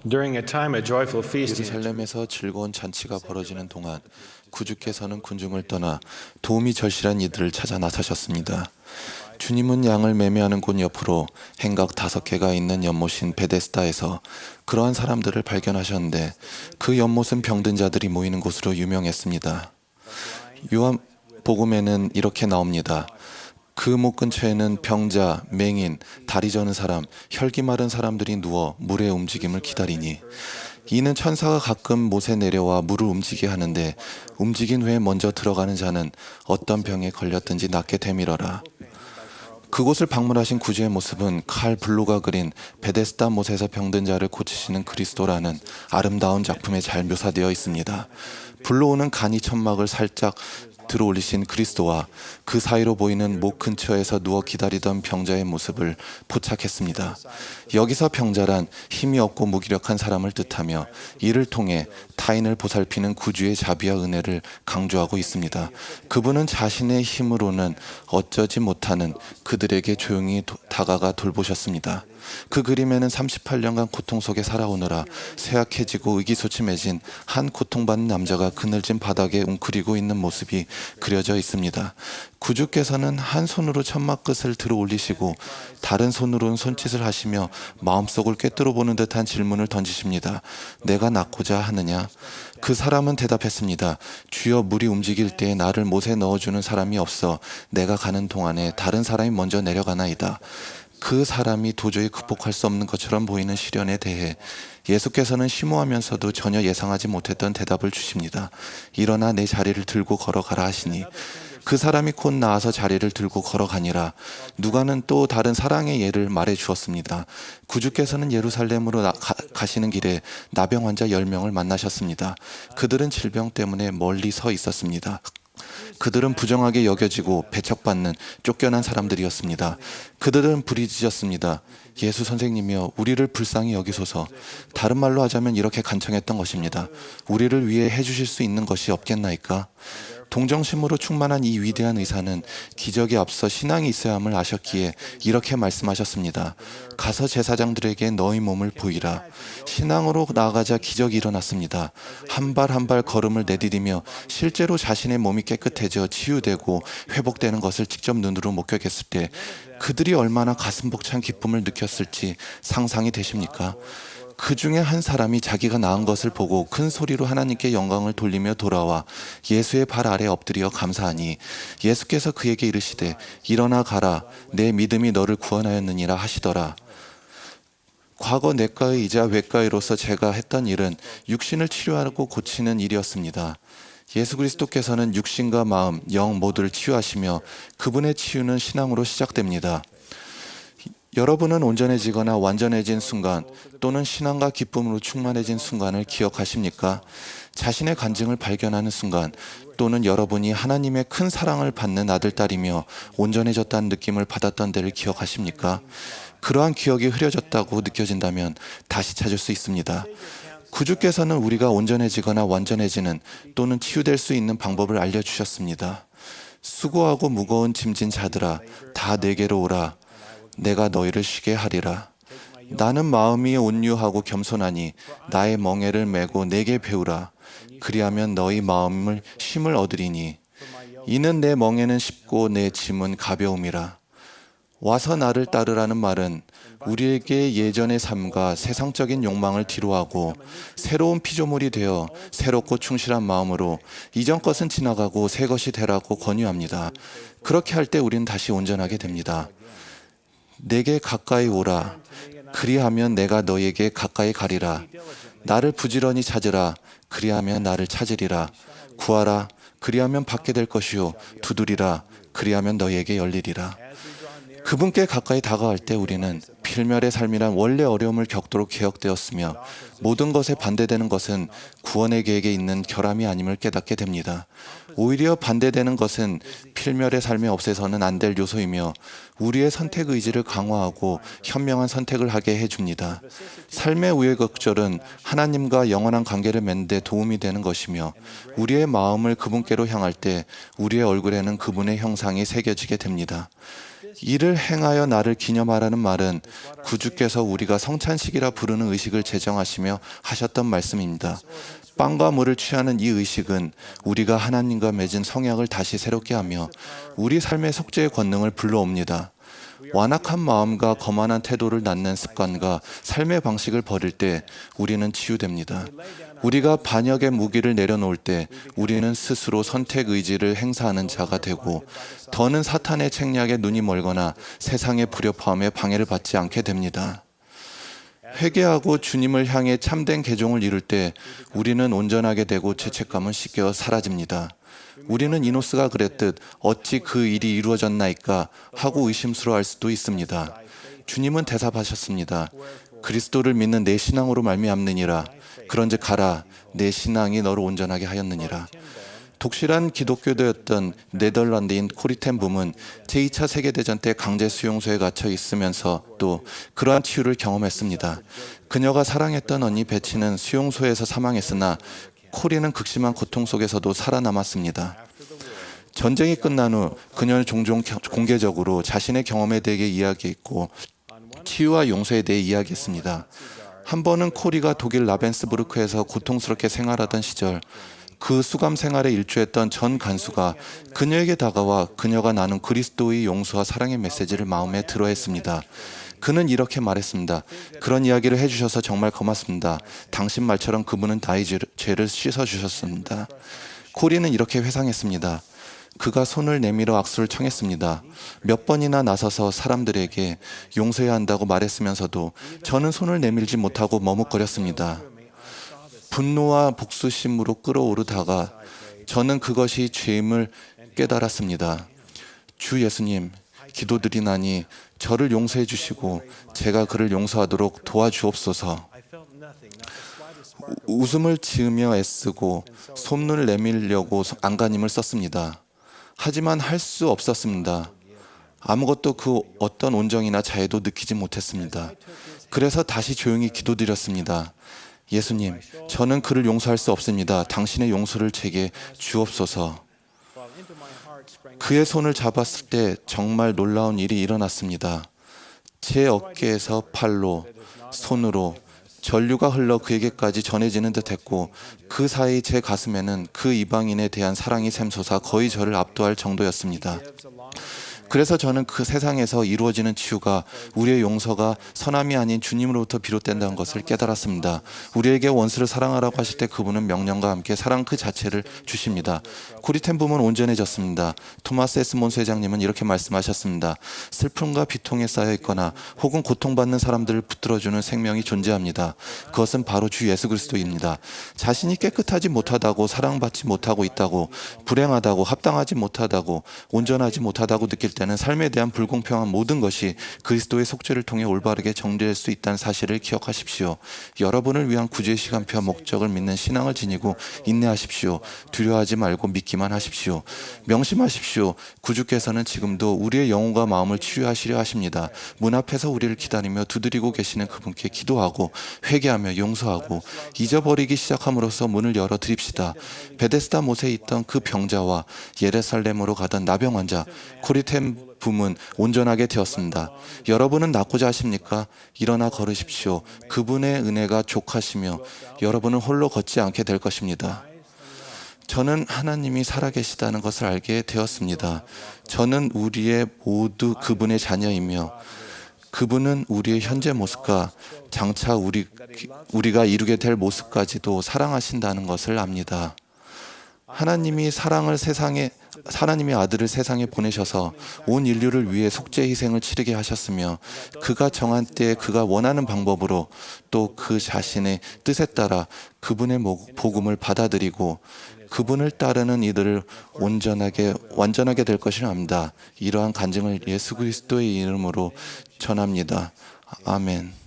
During a time of joyful feasting, 예루살렘에서 즐거운 잔치가 벌어지는 동안 구주께서는 군중을 떠나 도움이 절실한 이들을 찾아 나서셨습니다. 주님은 양을 매매하는 곳 옆으로 행각 5개가 있는 연못인 베데스다에서 그러한 사람들을 발견하셨는데 그 연못은 병든 자들이 모이는 곳으로 유명했습니다. 요한복음에는 이렇게 나옵니다. 그 못 근처에는 병자, 맹인, 다리 저는 사람, 혈기 마른 사람들이 누워 물의 움직임을 기다리니 이는 천사가 가끔 못에 내려와 물을 움직이게 하는데 움직인 후에 먼저 들어가는 자는 어떤 병에 걸렸든지 낫게 되밀어라. 그곳을 방문하신 구주의 모습은 칼 블루가 그린 베데스다 못에서 병든 자를 고치시는 그리스도라는 아름다운 작품에 잘 묘사되어 있습니다. 불러오는 간이 천막을 살짝 들어올리신 그리스도와 그 사이로 보이는 목 근처에서 누워 기다리던 병자의 모습을 포착했습니다. 여기서 병자란 힘이 없고 무기력한 사람을 뜻하며 이를 통해 타인을 보살피는 구주의 자비와 은혜를 강조하고 있습니다. 그분은 자신의 힘으로는 어쩌지 못하는 그들에게 조용히 다가가 돌보셨습니다. 그 그림에는 38년간 고통 속에 살아오느라 쇠약해지고 의기소침해진 한 고통받는 남자가 그늘진 바닥에 웅크리고 있는 모습이 그려져 있습니다. 구주께서는 한 손으로 천막 끝을 들어 올리시고 다른 손으로는 손짓을 하시며 마음속을 꿰뚫어 보는 듯한 질문을 던지십니다. 내가 낫고자 하느냐? 그 사람은 대답했습니다. 주여, 물이 움직일 때 나를 못에 넣어주는 사람이 없어 내가 가는 동안에 다른 사람이 먼저 내려가나이다. 그 사람이 도저히 극복할 수 없는 것처럼 보이는 시련에 대해 예수께서는 심오하면서도 전혀 예상하지 못했던 대답을 주십니다. 일어나 내 자리를 들고 걸어가라 하시니 그 사람이 곧 나와서 자리를 들고 걸어가니라. 누가는 또 다른 사랑의 예를 말해 주었습니다. 구주께서는 예루살렘으로 가시는 길에 나병 환자 10명을 만나셨습니다. 그들은 질병 때문에 멀리 서 있었습니다. 그들은 부정하게 여겨지고 배척받는 쫓겨난 사람들이었습니다. 그들은 부르짖었습니다. 예수 선생님이여, 우리를 불쌍히 여기소서. 다른 말로 하자면 이렇게 간청했던 것입니다. 우리를 위해 해주실 수 있는 것이 없겠나이까? 동정심으로 충만한 이 위대한 의사는 기적에 앞서 신앙이 있어야 함을 아셨기에 이렇게 말씀하셨습니다. 가서 제사장들에게 너희 몸을 보이라. 신앙으로 나아가자 기적이 일어났습니다. 한 발 한 발 걸음을 내디디며 실제로 자신의 몸이 깨끗해져 치유되고 회복되는 것을 직접 눈으로 목격했을 때 그들이 얼마나 가슴 벅찬 기쁨을 느꼈을지 상상이 되십니까? 그 중에 한 사람이 자기가 나은 것을 보고 큰 소리로 하나님께 영광을 돌리며 돌아와 예수의 발 아래 엎드려 감사하니 예수께서 그에게 이르시되 일어나 가라, 내 믿음이 너를 구원하였느니라 하시더라. 과거 내과의이자 외과의로서 제가 했던 일은 육신을 치료하고 고치는 일이었습니다. 예수 그리스도께서는 육신과 마음, 영 모두를 치유하시며 그분의 치유는 신앙으로 시작됩니다. 여러분은 온전해지거나 완전해진 순간 또는 신앙과 기쁨으로 충만해진 순간을 기억하십니까? 자신의 간증을 발견하는 순간 또는 여러분이 하나님의 큰 사랑을 받는 아들, 딸이며 온전해졌다는 느낌을 받았던 때를 기억하십니까? 그러한 기억이 흐려졌다고 느껴진다면 다시 찾을 수 있습니다. 구주께서는 우리가 온전해지거나 완전해지는 또는 치유될 수 있는 방법을 알려주셨습니다. 수고하고 무거운 짐진 자들아, 다 내게로 오라. 내가 너희를 쉬게 하리라. 나는 마음이 온유하고 겸손하니 나의 멍에를 메고 내게 배우라. 그리하면 너희 마음을 쉼을 얻으리니 이는 내 멍에는 쉽고 내 짐은 가벼움이라. 와서 나를 따르라는 말은 우리에게 예전의 삶과 세상적인 욕망을 뒤로하고 새로운 피조물이 되어 새롭고 충실한 마음으로 이전 것은 지나가고 새 것이 되라고 권유합니다. 그렇게 할 때 우리는 다시 온전하게 됩니다. 내게 가까이 오라. 그리하면 내가 너에게 가까이 가리라. 나를 부지런히 찾으라. 그리하면 나를 찾으리라. 구하라. 그리하면 받게 될 것이요. 두드리라. 그리하면 너에게 열리리라. 그분께 가까이 다가갈 때 우리는 필멸의 삶이란 원래 어려움을 겪도록 개혁되었으며 모든 것에 반대되는 것은 구원의 계획에 있는 결함이 아님을 깨닫게 됩니다. 오히려 반대되는 것은 필멸의 삶에 없애서는 안 될 요소이며 우리의 선택 의지를 강화하고 현명한 선택을 하게 해줍니다. 삶의 우여곡절은 하나님과 영원한 관계를 맺는 데 도움이 되는 것이며 우리의 마음을 그분께로 향할 때 우리의 얼굴에는 그분의 형상이 새겨지게 됩니다. 이를 행하여 나를 기념하라는 말은 구주께서 우리가 성찬식이라 부르는 의식을 제정하시며 하셨던 말씀입니다. 빵과 물을 취하는 이 의식은 우리가 하나님과 맺은 성약을 다시 새롭게 하며 우리 삶의 속죄의 권능을 불러옵니다. 완악한 마음과 거만한 태도를 낳는 습관과 삶의 방식을 버릴 때 우리는 치유됩니다. 우리가 반역의 무기를 내려놓을 때 우리는 스스로 선택 의지를 행사하는 자가 되고 더는 사탄의 책략에 눈이 멀거나 세상의 불협화음에 방해를 받지 않게 됩니다. 회개하고 주님을 향해 참된 개종을 이룰 때 우리는 온전하게 되고 죄책감은 씻겨 사라집니다. 우리는 이노스가 그랬듯 어찌 그 일이 이루어졌나이까 하고 의심스러워할 수도 있습니다. 주님은 대답하셨습니다. 그리스도를 믿는 내 신앙으로 말미암느니라. 그런즉 가라. 내 신앙이 너를 온전하게 하였느니라. 독실한 기독교도였던 네덜란드인 코리 텐 붐은 제2차 세계대전 때 강제 수용소에 갇혀 있으면서 또 그러한 치유를 경험했습니다. 그녀가 사랑했던 언니 베치는 수용소에서 사망했으나 코리는 극심한 고통 속에서도 살아남았습니다. 전쟁이 끝난 후 그녀는 종종 공개적으로 자신의 경험에 대해 이야기했고 치유와 용서에 대해 이야기했습니다. 한 번은 코리가 독일 라벤스부르크에서 고통스럽게 생활하던 시절 그 수감 생활에 일조했던 전 간수가 그녀에게 다가와 그녀가 나눈 그리스도의 용서와 사랑의 메시지를 마음에 들어했습니다. 그는 이렇게 말했습니다. 그런 이야기를 해주셔서 정말 고맙습니다. 당신 말처럼 그분은 나의 죄를 씻어주셨습니다. 코리는 이렇게 회상했습니다. 그가 손을 내밀어 악수를 청했습니다. 몇 번이나 나서서 사람들에게 용서해야 한다고 말했으면서도 저는 손을 내밀지 못하고 머뭇거렸습니다. 분노와 복수심으로 끌어오르다가 저는 그것이 죄임을 깨달았습니다. 주 예수님, 기도드리나니 저를 용서해 주시고 제가 그를 용서하도록 도와주옵소서. 웃음을 지으며 애쓰고 손을 내밀려고 안간힘을 썼습니다. 하지만 할 수 없었습니다. 아무것도 그 어떤 온정이나 자애도 느끼지 못했습니다. 그래서 다시 조용히 기도드렸습니다. 예수님, 저는 그를 용서할 수 없습니다. 당신의 용서를 제게 주옵소서. 그의 손을 잡았을 때 정말 놀라운 일이 일어났습니다. 제 어깨에서 팔로, 손으로 전류가 흘러 그에게까지 전해지는 듯했고 그 사이 제 가슴에는 그 이방인에 대한 사랑이 샘솟아 거의 저를 압도할 정도였습니다. 그래서 저는 그 세상에서 이루어지는 치유가 우리의 용서가 선함이 아닌 주님으로부터 비롯된다는 것을 깨달았습니다. 우리에게 원수를 사랑하라고 하실 때 그분은 명령과 함께 사랑 그 자체를 주십니다. 코리 텐 붐은 온전해졌습니다. 토마스 S. 몬스 회장님은 이렇게 말씀하셨습니다. 슬픔과 비통에 쌓여 있거나 혹은 고통받는 사람들을 붙들어주는 생명이 존재합니다. 그것은 바로 주 예수 그리스도입니다. 자신이 깨끗하지 못하다고 사랑받지 못하고 있다고 불행하다고 합당하지 못하다고 온전하지 못하다고 느낄 때는 삶에 대한 불공평한 모든 것이 그리스도의 속죄를 통해 올바르게 정리될 수 있다는 사실을 기억하십시오. 여러분을 위한 구주의 시간표와 목적을 믿는 신앙을 지니고 인내하십시오. 두려워하지 말고 믿기만 하십시오. 명심하십시오. 구주께서는 지금도 우리의 영혼과 마음을 치유하시려 하십니다. 문 앞에서 우리를 기다리며 두드리고 계시는 그분께 기도하고 회개하며 용서하고 잊어버리기 시작함으로써 문을 열어 드립시다. 베데스다 못에 있던 그 병자와 예루살렘으로 가던 나병 환자 코리 텐 붐은 온전하게 되었습니다. 여러분은 낫고자 하십니까? 일어나 걸으십시오. 그분의 은혜가 족하시며 여러분은 홀로 걷지 않게 될 것입니다. 저는 하나님이 살아계시다는 것을 알게 되었습니다. 저는 우리의 모두 그분의 자녀이며 그분은 우리의 현재 모습과 장차 우리가 이루게 될 모습까지도 사랑하신다는 것을 압니다. 하나님이 하나님의 아들을 세상에 보내셔서 온 인류를 위해 속죄 희생을 치르게 하셨으며 그가 정한 때에 그가 원하는 방법으로 또 그 자신의 뜻에 따라 그분의 복음을 받아들이고 그분을 따르는 이들을 완전하게 될 것을 압니다. 이러한 간증을 예수 그리스도의 이름으로 전합니다. 아멘.